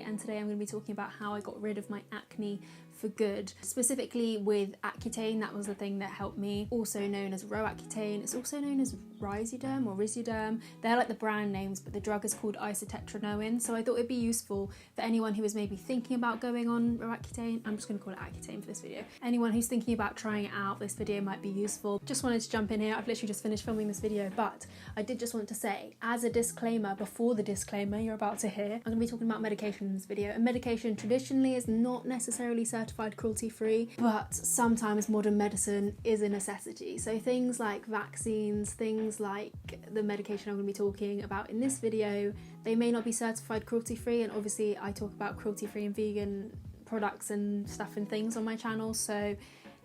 and today I'm going to be talking about how I got rid of my acne for good, specifically with Accutane. That was the thing that helped me, also known as Accutane. It's also known as Rhizioderm or Rhizioderm. They're like the brand names, but the drug is called isotretinoin, so I thought it'd be useful for anyone who is maybe thinking about going on Accutane. I'm just going to call it Accutane for this video. Anyone who's thinking about trying it out, this video might be useful. Just wanted to jump in here. I've literally just finished filming this video, but I did just want to say, as a disclaimer before the disclaimer you're about to hear, I'm going to be talking about medication in this video. And medication traditionally is not necessarily certified cruelty-free, but sometimes modern medicine is a necessity. So things like vaccines, things like the medication I'm going to be talking about in this video, they may not be certified cruelty-free, and obviously I talk about cruelty-free and vegan products and stuff and things on my channel, so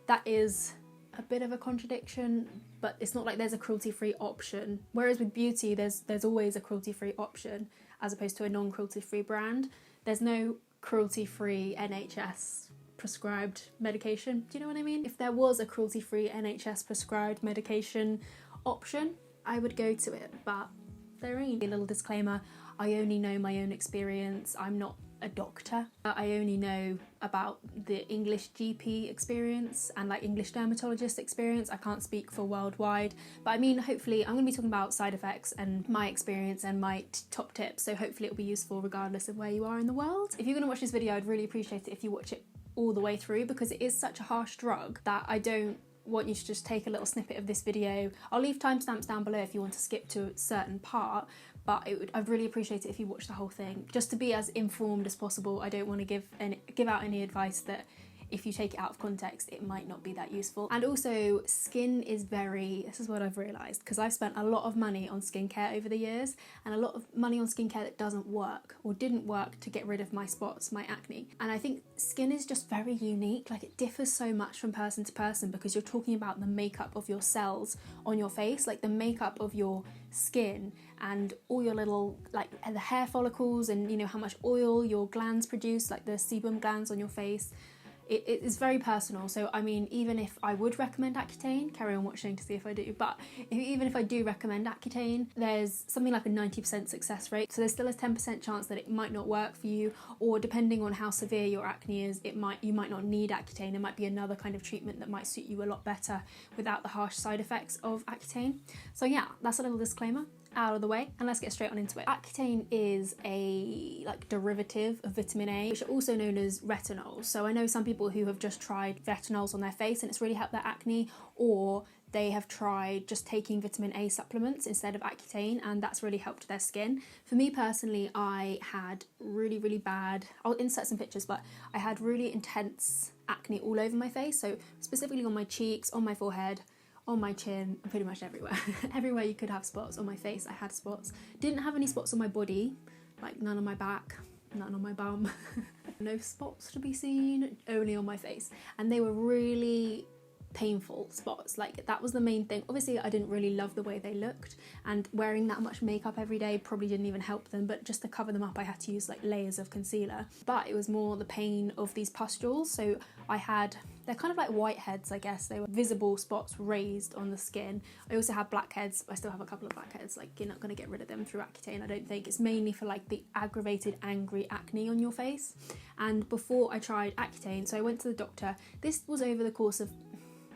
that is a bit of a contradiction, but it's not like there's a cruelty-free option. Whereas with beauty, there's always a cruelty-free option as opposed to a non-cruelty-free brand. There's no cruelty-free NHS prescribed medication. Do you know what I mean? If there was a cruelty-free NHS prescribed medication option, I would go to it, but there ain't. A little disclaimer, I only know my own experience. I'm not a doctor. I only know about the English GP experience and like English dermatologist experience. I can't speak for worldwide, but I mean, hopefully I'm going to be talking about side effects and my experience and my top tips, so hopefully it'll be useful regardless of where you are in the world. If you're going to watch this video, I'd really appreciate it if you watch it all the way through, because it is such a harsh drug that I don't want you to just take a little snippet of this video. I'll leave timestamps down below if you want to skip to a certain part, but I'd really appreciate it if you watch the whole thing, just to be as informed as possible. I don't want to give out any advice that if you take it out of context, it might not be that useful. And also, skin is this is what I've realised, because I've spent a lot of money on skincare over the years, and a lot of money on skincare that doesn't work or didn't work to get rid of my spots, my acne. And I think skin is just very unique. Like, it differs so much from person to person, because you're talking about the makeup of your cells on your face, like the makeup of your skin and all your little, like the hair follicles, and you know how much oil your glands produce, like the sebum glands on your face. It is very personal. So I mean, even if I would recommend Accutane, carry on watching to see if I do, but even if I do recommend Accutane, there's something like a 90% success rate, so there's still a 10% chance that it might not work for you, or depending on how severe your acne is, you might not need Accutane. There might be another kind of treatment that might suit you a lot better without the harsh side effects of Accutane. So yeah, that's a little disclaimer out of the way, and let's get straight on into it. Accutane is a derivative of vitamin A, which are also known as retinols. So I know some people who have just tried retinols on their face and it's really helped their acne, or they have tried just taking vitamin A supplements instead of Accutane, and that's really helped their skin. For me personally, I had really bad, I'll insert some pictures, but I had really intense acne all over my face, so specifically on my cheeks, on my forehead, on my chin, and pretty much everywhere. Everywhere you could have spots. On my face, I had spots. Didn't have any spots on my body, like none on my back, none on my bum. No spots to be seen, only on my face. And they were really painful spots. Like, that was the main thing. Obviously I didn't really love the way they looked, and wearing that much makeup every day probably didn't even help them, but just to cover them up I had to use like layers of concealer. But it was more the pain of these pustules. So they're kind of like whiteheads, I guess. They were visible spots raised on the skin. I also have blackheads. I still have a couple of blackheads. Like, you're not going to get rid of them through Accutane, I don't think. It's mainly for like the aggravated, angry acne on your face. And before I tried Accutane, so I went to the doctor. This was over the course of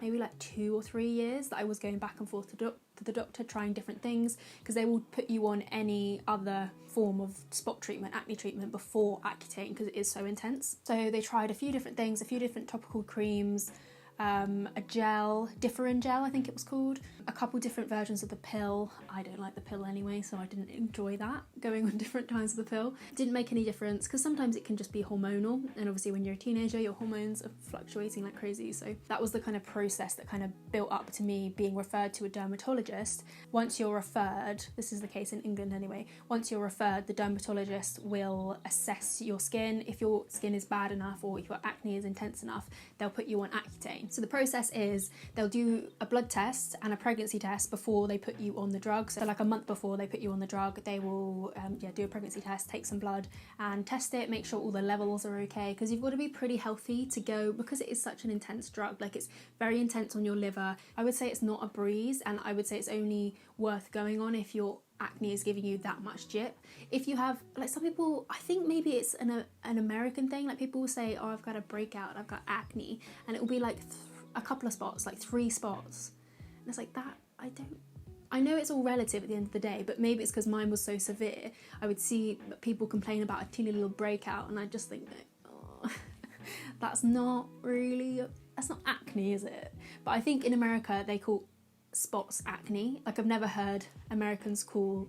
maybe like 2 or 3 years that I was going back and forth to the doctor trying different things, because they will put you on any other form of spot treatment, acne treatment, before Accutane, because it is so intense. So they tried a few different things, a few different topical creams, a gel, Differin gel I think it was called, a couple different versions of the pill. I don't like the pill anyway, so I didn't enjoy that, going on different times of the pill. Didn't make any difference, because sometimes it can just be hormonal, and obviously when you're a teenager your hormones are fluctuating like crazy. So that was the kind of process that kind of built up to me being referred to a dermatologist. Once you're referred, this is the case in England anyway, once you're referred, the dermatologist will assess your skin. If your skin is bad enough, or if your acne is intense enough, they'll put you on Accutane. So the process is they'll do a blood test and a pregnancy test before they put you on the drug. So like a month before they put you on the drug, they will do a pregnancy test, take some blood and test it, make sure all the levels are okay, because you've got to be pretty healthy to go, because it is such an intense drug. Like, it's very intense on your liver. I would say it's not a breeze, and I would say it's only worth going on if your acne is giving you that much jip. If you have, like, some people, I think maybe it's an American thing, like people will say, oh, I've got a breakout, I've got acne, and it will be like a couple of spots, like 3 spots, and it's like that. I know it's all relative at the end of the day, but maybe it's because mine was so severe. I would see people complain about a teeny little breakout, and I just think, oh, that's not acne, is it? But I think in America they call spots acne. Like, I've never heard Americans call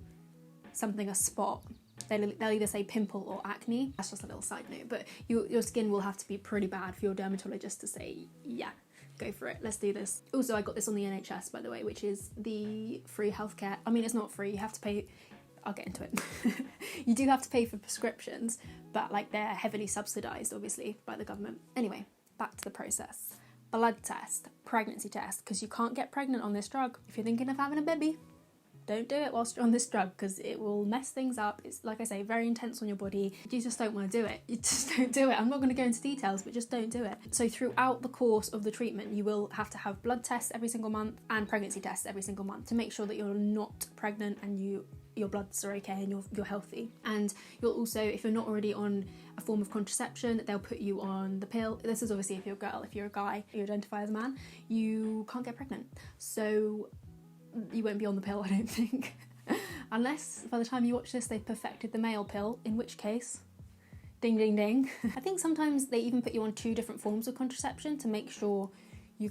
something a spot. They'll either say pimple or acne. That's just a little side note, but your skin will have to be pretty bad for your dermatologist to say, yeah, go for it, let's do this. Also, I got this on the NHS, by the way, which is the free healthcare. I mean, it's not free, you have to pay. I'll get into it. You do have to pay for prescriptions, but like they're heavily subsidised, obviously, by the government. Anyway, back to the process. Blood test, pregnancy test, because you can't get pregnant on this drug. If you're thinking of having a baby, don't do it whilst you're on this drug, because it will mess things up. It's, like I say, very intense on your body. You just don't want to do it. You just don't do it. I'm not going to go into details, but just don't do it. So throughout the course of the treatment, you will have to have blood tests every single month and pregnancy tests every single month to make sure that you're not pregnant and your bloods are okay and you're healthy. And you'll also, if you're not already on a form of contraception, they'll put you on the pill. This is obviously if you're a girl. If you're a guy, you identify as a man, you can't get pregnant. So you won't be on the pill, I don't think. Unless by the time you watch this they've perfected the male pill, in which case, ding ding ding. I think sometimes they even put you on 2 different forms of contraception to make sure you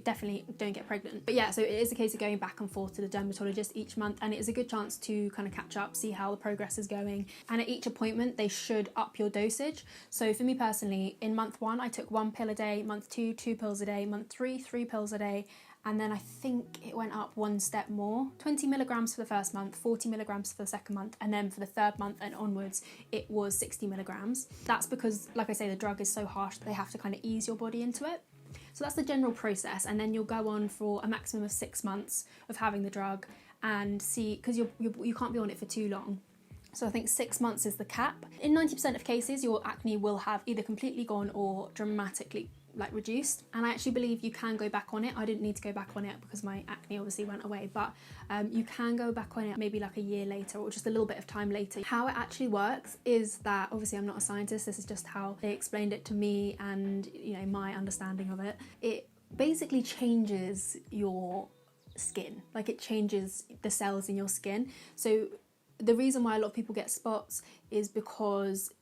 definitely don't get pregnant. But yeah, so it is a case of going back and forth to the dermatologist each month, and it is a good chance to kind of catch up, see how the progress is going. And at each appointment they should up your dosage. So for me personally, in month 1 I took 1 pill a day, month 2 2 pills a day, month 3 3 pills a day, and then I think it went up 1 step more, 20 milligrams for the first month, 40 milligrams for the second month, and then for the third month and onwards it was 60 milligrams. That's because, like I say, the drug is so harsh that they have to kind of ease your body into it. So that's the general process, and then you'll go on for a maximum of 6 months of having the drug and see, because you can't be on it for too long. So I think 6 months is the cap. In 90% of cases, your acne will have either completely gone or dramatically reduced, and I actually believe you can go back on it. I didn't need to go back on it because my acne obviously went away, but you can go back on it maybe like a year later or just a little bit of time later. How it actually works is that, obviously I'm not a scientist, this is just how they explained it to me and, you know, my understanding of it. It basically changes your skin, like it changes the cells in your skin. So the reason why a lot of people get spots is because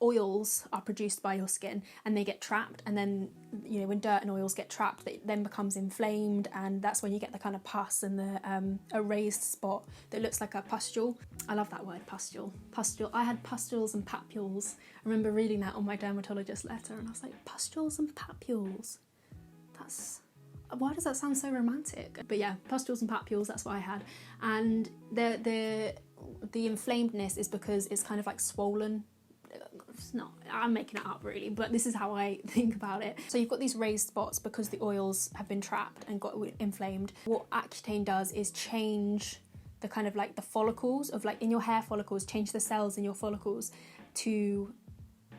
oils are produced by your skin and they get trapped, and then, you know, when dirt and oils get trapped, it then becomes inflamed, and that's when you get the kind of pus and the a raised spot that looks like a pustule. I love that word, pustule. I had pustules and papules. I remember reading that on my dermatologist letter and I was like, pustules and papules? Why does that sound so romantic? But yeah, pustules and papules, that's what I had. And the inflamedness is because it's kind of like swollen. It's not, I'm making it up really, but this is how I think about it. So you've got these raised spots because the oils have been trapped and got inflamed. What Accutane does is change the kind of like the follicles of, like, in your hair follicles, change the cells in your follicles to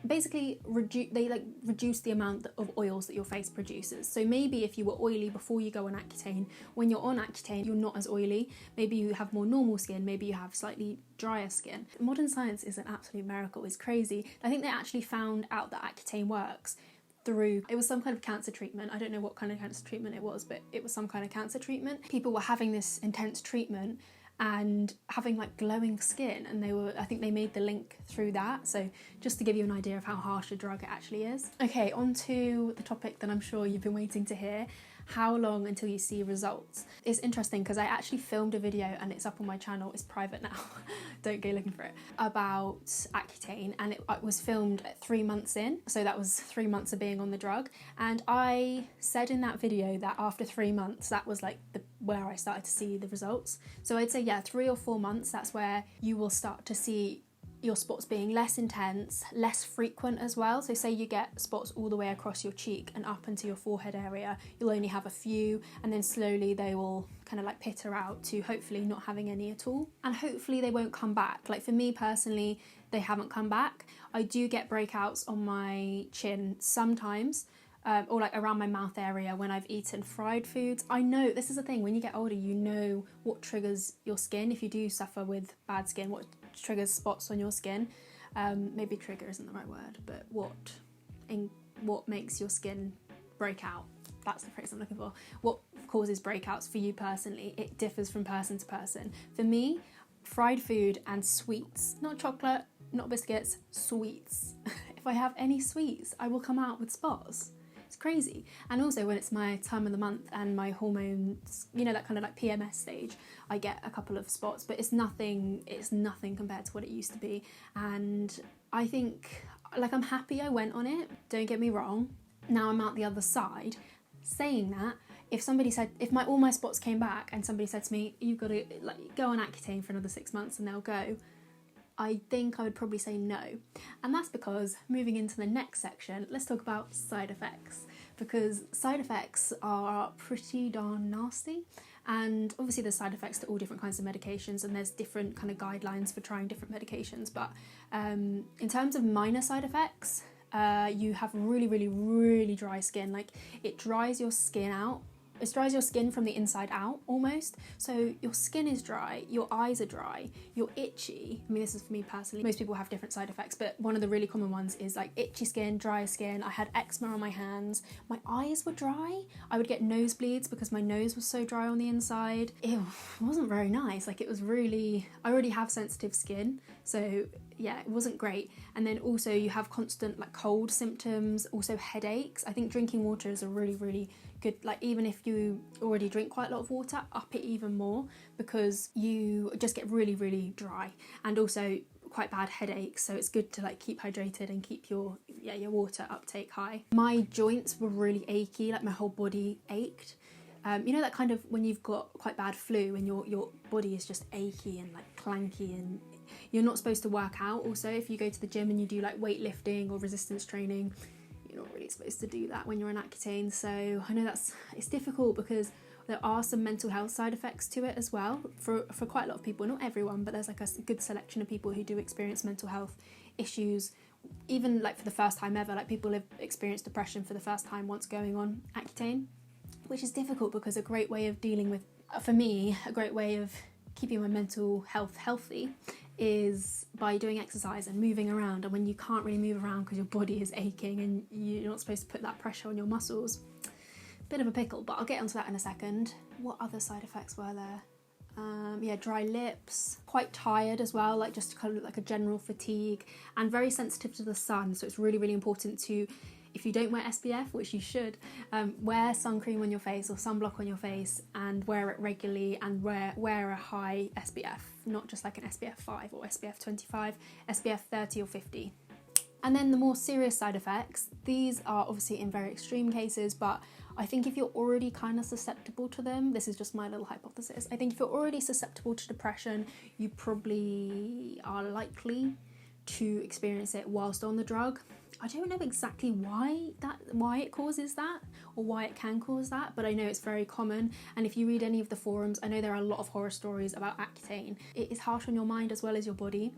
basically reduce the amount of oils that your face produces. So maybe if you were oily before you go on Accutane, when you're on Accutane you're not as oily. Maybe you have more normal skin, maybe you have slightly drier skin. Modern science is an absolute miracle, it's crazy. I think they actually found out that Accutane works through, it was some kind of cancer treatment. I don't know what kind of cancer treatment it was, but it was some kind of cancer treatment. People were having this intense treatment and having like glowing skin, and I think they made the link through that. So just to give you an idea of how harsh a drug it actually is. Okay, on to the topic that I'm sure you've been waiting to hear. How long until you see results? It's interesting because I actually filmed a video and it's up on my channel, it's private now, don't go looking for it, about Accutane, and it was filmed at 3 months in, so that was 3 months of being on the drug. And I said in that video that after 3 months, that was like where I started to see the results. So I'd say, yeah, 3 or 4 months, that's where you will start to see your spots being less intense, less frequent as well. So say you get spots all the way across your cheek and up into your forehead area, you'll only have a few, and then slowly they will kind of like peter out to hopefully not having any at all. And hopefully they won't come back. Like for me personally, they haven't come back. I do get breakouts on my chin sometimes, or like around my mouth area when I've eaten fried foods. I know this is the thing, when you get older, you know what triggers your skin. If you do suffer with bad skin, what triggers spots on your skin. Maybe trigger isn't the right word, but what makes your skin break out. That's the phrase I'm looking for. What causes breakouts for you personally? It differs from person to person. For me, fried food and sweets, not chocolate, not biscuits, sweets. If I have any sweets, I will come out with spots. It's crazy. And also when it's my time of the month and my hormones, you know, that kind of like PMS stage, I get a couple of spots, but it's nothing compared to what it used to be. And I think, like, I'm happy I went on it, don't get me wrong. Now I'm out the other side. Saying that, if all my spots came back and somebody said to me, you've got to like go on Accutane for another 6 months and they'll go, I think I would probably say no. And that's because, moving into the next section, let's talk about side effects, because side effects are pretty darn nasty. And obviously there's side effects to all different kinds of medications, and there's different kind of guidelines for trying different medications. But in terms of minor side effects, you have really, really, really dry skin. Like, it dries your skin out. It dries your skin from the inside out, almost. So your skin is dry, your eyes are dry, you're itchy. I mean, this is for me personally. Most people have different side effects, but one of the really common ones is like itchy skin, dry skin. I had eczema on my hands. My eyes were dry. I would get nosebleeds because my nose was so dry on the inside. It wasn't very nice. Like, it was really... I already have sensitive skin, so yeah, it wasn't great. And then also you have constant like cold symptoms, also headaches. I think drinking water is a really, really good, like, even if you already drink quite a lot of water, up it even more, because you just get really, really dry, and also quite bad headaches. So it's good to like keep hydrated and keep your water uptake high. My joints were really achy, like my whole body ached. You know that kind of when you've got quite bad flu and your body is just achy and like clanky, and you're not supposed to work out. Also, if you go to the gym and you do like weightlifting or resistance training, you're not really supposed to do that when you're on Accutane. So I know it's difficult because there are some mental health side effects to it as well for quite a lot of people. Not everyone, but there's like a good selection of people who do experience mental health issues, even like for the first time ever. Like, people have experienced depression for the first time once going on Accutane, which is difficult because a great way of dealing with, for me, a great way of keeping my mental health healthy is by doing exercise and moving around. And when you can't really move around because your body is aching and you're not supposed to put that pressure on your muscles, bit of a pickle, but I'll get onto that in a second. What other side effects were there? Dry lips, quite tired as well, like just kind of like a general fatigue, and very sensitive to the sun. So it's really, really important to, if you don't wear SPF, which you should, wear sun cream on your face or sunblock on your face, and wear it regularly, and wear a high SPF, not just like an SPF 5 or SPF 25, SPF 30 or 50. And then the more serious side effects, these are obviously in very extreme cases, but I think if you're already kind of susceptible to them, this is just my little hypothesis, I think if you're already susceptible to depression, you probably are likely to experience it whilst on the drug. I don't know exactly why it causes that, or why it can cause that, but I know it's very common. And if you read any of the forums, I know there are a lot of horror stories about Accutane. It is harsh on your mind as well as your body.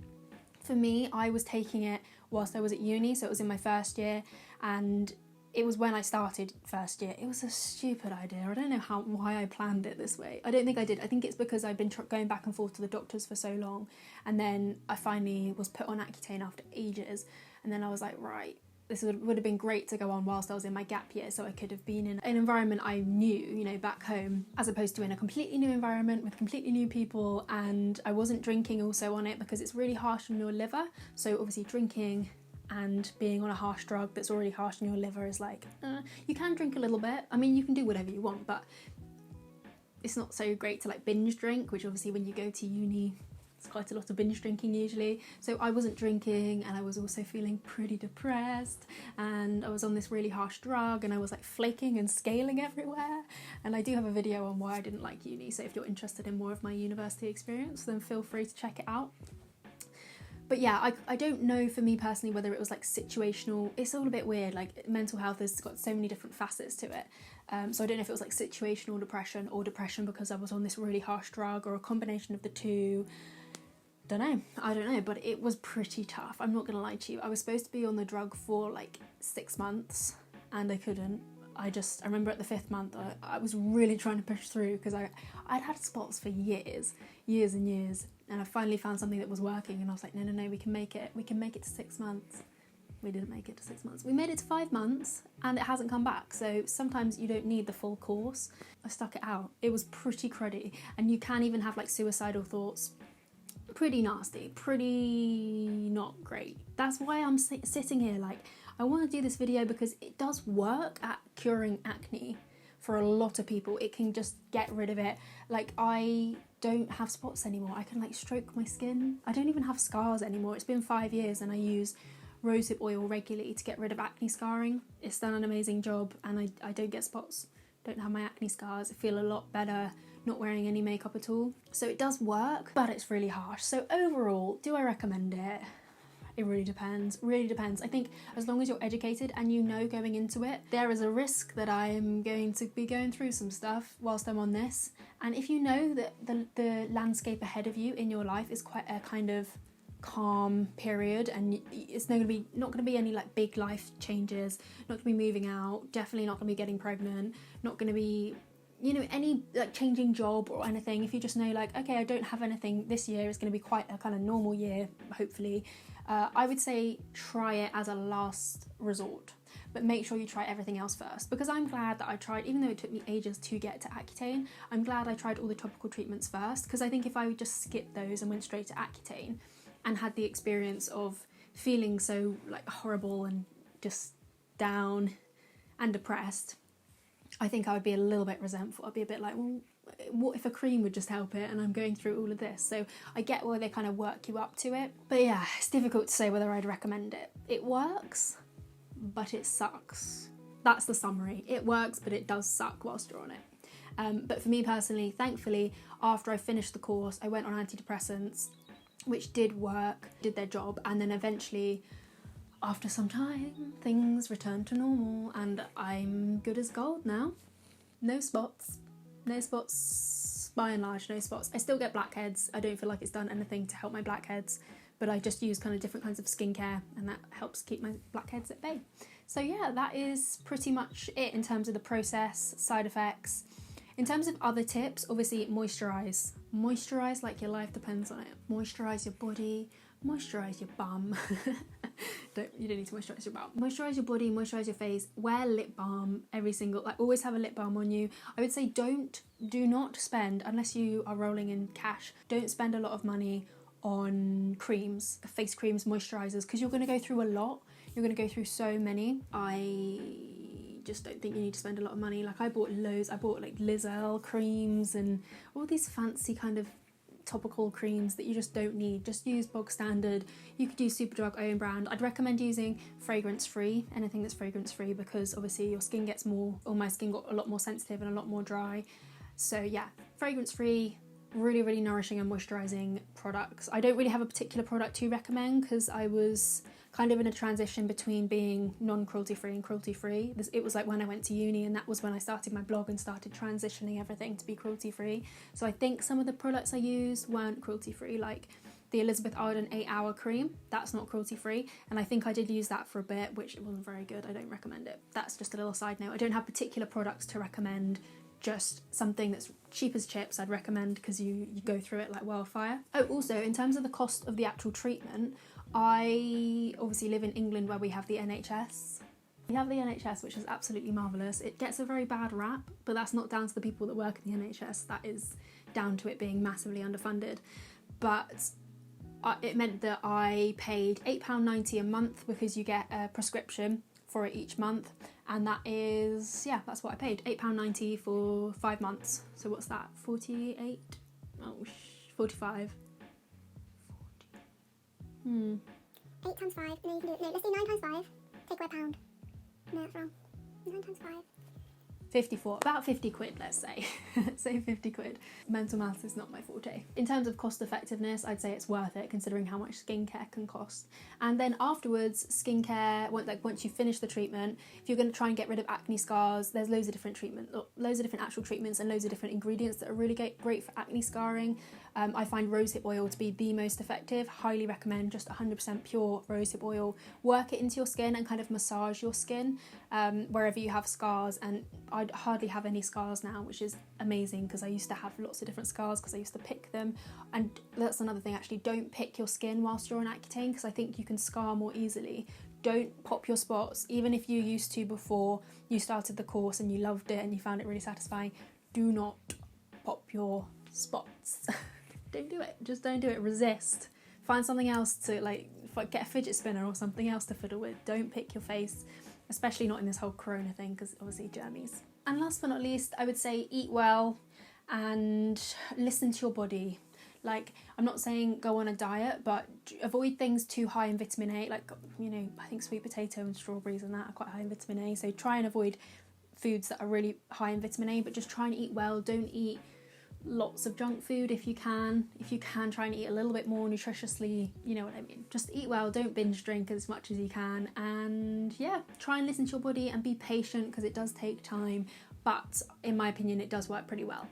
For me, I was taking it whilst I was at uni, so it was in my first year, and it was when I started first year. It was a stupid idea. I don't know why I planned it this way. I don't think I did. I think it's because I've been going back and forth to the doctors for so long, and then I finally was put on Accutane after ages, and then I was like, right, this would have been great to go on whilst I was in my gap year, so I could have been in an environment I knew, you know, back home, as opposed to in a completely new environment with completely new people. And I wasn't drinking also on it because it's really harsh on your liver. So obviously drinking and being on a harsh drug that's already harsh on your liver is like, you can drink a little bit. I mean, you can do whatever you want, but it's not so great to like binge drink, which obviously when you go to uni, it's quite a lot of binge drinking usually. So I wasn't drinking, and I was also feeling pretty depressed, and I was on this really harsh drug, and I was like flaking and scaling everywhere. And I do have a video on why I didn't like uni, so if you're interested in more of my university experience, then feel free to check it out. But yeah, I don't know for me personally whether it was like situational. It's all a bit weird, like mental health has got so many different facets to it. So I don't know if it was like situational depression or depression because I was on this really harsh drug, or a combination of the two. I don't know, but it was pretty tough. I'm not gonna lie to you. I was supposed to be on the drug for like 6 months, and I couldn't. I remember at the 5th month, I was really trying to push through because I'd had spots for years and years, and I finally found something that was working, and I was like, no, we can make it to 6 months. We didn't make it to 6 months. We made it to 5 months, and it hasn't come back, so sometimes you don't need the full course. I stuck it out. It was pretty cruddy, and you can even have like suicidal thoughts. Pretty nasty, pretty not great. That's why I'm sitting here like, I want to do this video because it does work at curing acne for a lot of people. It can just get rid of it. Like, I don't have spots anymore. I can like stroke my skin. I don't even have scars anymore. It's been 5 years and I use rosehip oil regularly to get rid of acne scarring. It's done an amazing job, and I don't get spots. Don't have my acne scars. I feel a lot better not wearing any makeup at all. So it does work, but it's really harsh. So overall, do I recommend it? It really depends, I think as long as you're educated and you know going into it, there is a risk that I am going to be going through some stuff whilst I'm on this. And if you know that the landscape ahead of you in your life is quite a kind of calm period, and it's not going to be any like big life changes, not going to be moving out, definitely not going to be getting pregnant, not going to be, you know, any like changing job or anything. If you just know like, okay, I don't have anything this year, it's going to be quite a kind of normal year, hopefully. I would say try it as a last resort, but make sure you try everything else first, because I'm glad that I tried, even though it took me ages to get to Accutane, I'm glad I tried all the topical treatments first, because I think if I would just skip those and went straight to Accutane and had the experience of feeling so like horrible and just down and depressed, I think I would be a little bit resentful. I'd be a bit like, well, what if a cream would just help it, and I'm going through all of this? So I get why they kind of work you up to it, but yeah, it's difficult to say whether I'd recommend it. It works, but it sucks. That's the summary. It works, but it does suck whilst you're on it. But for me personally, thankfully, after I finished the course, I went on antidepressants, which did work, did their job, and then eventually, after some time, things returned to normal, and I'm good as gold now. No spots. No spots, by and large, no spots. I still get blackheads. I don't feel like it's done anything to help my blackheads, but I just use kind of different kinds of skincare, and that helps keep my blackheads at bay. So yeah, that is pretty much it in terms of the process, side effects. In terms of other tips, obviously moisturise. Moisturise like your life depends on it. Moisturise your body, moisturise your bum. You don't need to moisturise your bum. Moisturise your body, moisturise your face, wear lip balm every single, like always have a lip balm on you. I would say do not spend, unless you are rolling in cash, don't spend a lot of money on creams, face creams, moisturisers, because you're going to go through a lot. You're going to go through so many. I just don't think you need to spend a lot of money. Like I bought loads. I bought like Lizelle creams and all these fancy kind of topical creams that you just don't need. Just use bog standard. You could use Superdrug own brand. I'd recommend using fragrance free, anything that's fragrance free, because obviously your skin gets more, or my skin got a lot more sensitive and a lot more dry. So yeah, fragrance free, really nourishing and moisturising products. I don't really have a particular product to recommend because I was kind of in a transition between being non-cruelty free and cruelty free. It was like when I went to uni, and that was when I started my blog and started transitioning everything to be cruelty free. So I think some of the products I used weren't cruelty free, like the Elizabeth Arden 8-hour cream, that's not cruelty free, and I think I did use that for a bit, which wasn't very good. I don't recommend it. That's just a little side note. I don't have particular products to recommend, just something that's cheap as chips I'd recommend, because you go through it like wildfire. Oh, also in terms of the cost of the actual treatment, I obviously live in England where we have the NHS. We have the NHS, which is absolutely marvellous. It gets a very bad rap, but that's not down to the people that work in the NHS. That is down to it being massively underfunded. But it meant that I paid £8.90 a month because you get a prescription for it each month, and that is, yeah, that's what I paid, £8.90 for 5 months. So what's that, 48? Oh, 45. 40. 8 times 5, no, you can do it, no, let's do 9 times 5, take away a pound. No, that's wrong. 9 times 5. 54, about 50 quid, let's say. Say 50 quid. Mental maths is not my forte. In terms of cost effectiveness, I'd say it's worth it considering how much skincare can cost. And then afterwards, skincare, once you finish the treatment, if you're going to try and get rid of acne scars, there's loads of different actual treatments and loads of different ingredients that are really great for acne scarring. I find rosehip oil to be the most effective. Highly recommend just 100% pure rosehip oil. Work it into your skin and kind of massage your skin wherever you have scars, and I hardly have any scars now, which is amazing because I used to have lots of different scars because I used to pick them. And that's another thing, actually, don't pick your skin whilst you're on Accutane because I think you can scar more easily. Don't pop your spots, even if you used to before you started the course and you loved it and you found it really satisfying. Do not pop your spots. Don't do it. Just don't do it. Resist. Find something else to, like, get a fidget spinner or something else to fiddle with. Don't pick your face, especially not in this whole corona thing, because obviously germies. And last but not least, I would say eat well and listen to your body. Like, I'm not saying go on a diet, but avoid things too high in vitamin A. Like, you know, I think sweet potato and strawberries and that are quite high in vitamin A. So try and avoid foods that are really high in vitamin A, but just try and eat well. Don't eat lots of junk food if you can. If you can, try and eat a little bit more nutritiously, you know what I mean. Just eat well, don't binge drink as much as you can. And yeah, try and listen to your body and be patient because it does take time. But in my opinion, it does work pretty well.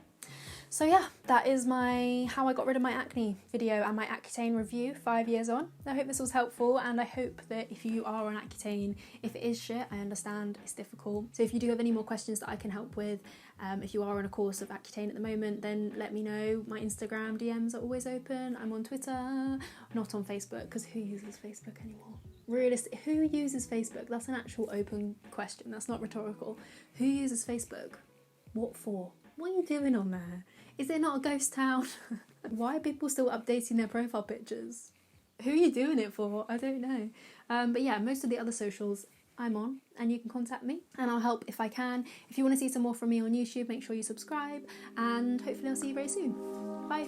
So yeah, that is my how I got rid of my acne video and my Accutane review 5 years on. I hope this was helpful, and I hope that if you are on Accutane, if it is shit, I understand it's difficult. So if you do have any more questions that I can help with, if you are on a course of Accutane at the moment, then let me know. My Instagram DMs are always open. I'm on Twitter, not on Facebook, because who uses Facebook anymore? Who uses Facebook? That's an actual open question. That's not rhetorical. Who uses Facebook? What for? What are you doing on there? Is it not a ghost town? Why are people still updating their profile pictures? Who are you doing it for? I don't know. But yeah, most of the other socials I'm on, and you can contact me and I'll help if I can. If you want to see some more from me on YouTube, make sure you subscribe, and hopefully I'll see you very soon. Bye.